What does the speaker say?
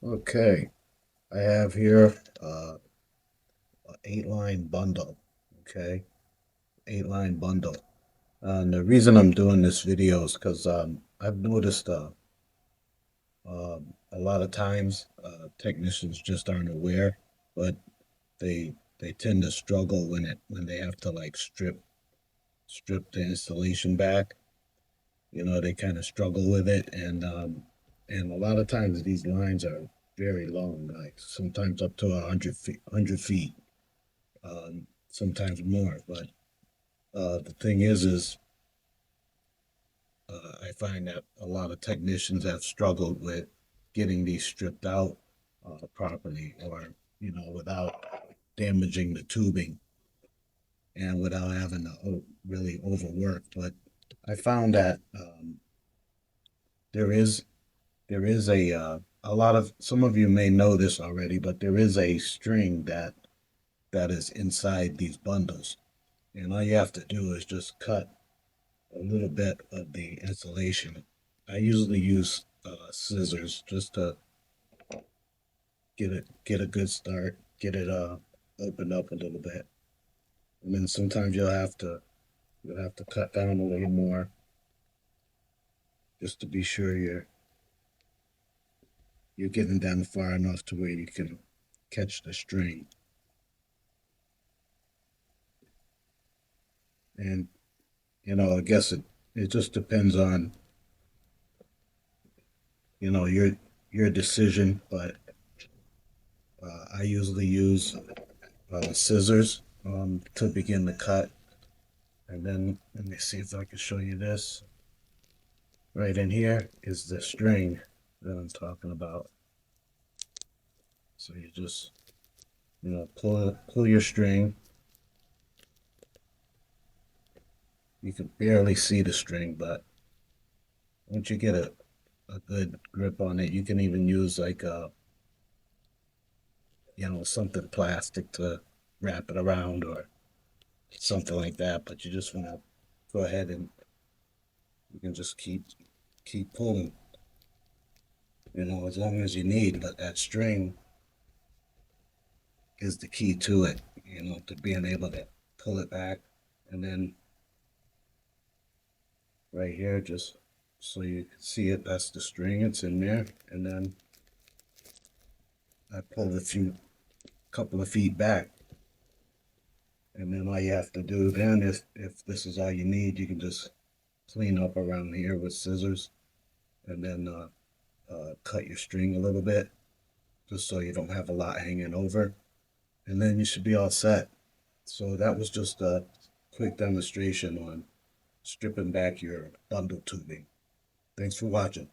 Okay, I have here an 8-line bundle. Okay, 8-line bundle. And the reason I'm doing this video is because I've noticed a lot of times technicians just aren't aware, but they tend to struggle when they have to like strip the installation back. You know, they kind of struggle with it, and a lot of times these lines are very long, like sometimes up to 100 feet, sometimes more. But the thing is I find that a lot of technicians have struggled with getting these stripped out properly, or without damaging the tubing and without having to really overwork. But I found that there is a lot of, some of you may know this already, but there is a string that is inside these bundles, and all you have to do is just cut a little bit of the insulation. I usually use scissors just to get a good start, get it opened up a little bit, and then sometimes you'll have to cut down a little more just to be sure you're getting down far enough to where you can catch the string. And I guess it just depends on your decision, but I usually use scissors to begin the cut. And then let me see if I can show you this. Right in here is the string that I'm talking about. So you just, pull your string. You can barely see the string, but once you get a good grip on it, you can even use like something plastic to wrap it around or something like that. But you just want to go ahead and you can just keep pulling, as long as you need. But that string is the key to it, to being able to pull it back. And then right here, just so you can see it, that's the string, it's in there. And then I pulled couple of feet back. And then all you have to do then is, if this is all you need, you can just clean up around here with scissors, and then cut your string a little bit, just so you don't have a lot hanging over. And then you should be all set. So that was just a quick demonstration on stripping back your bundle tubing. Thanks for watching.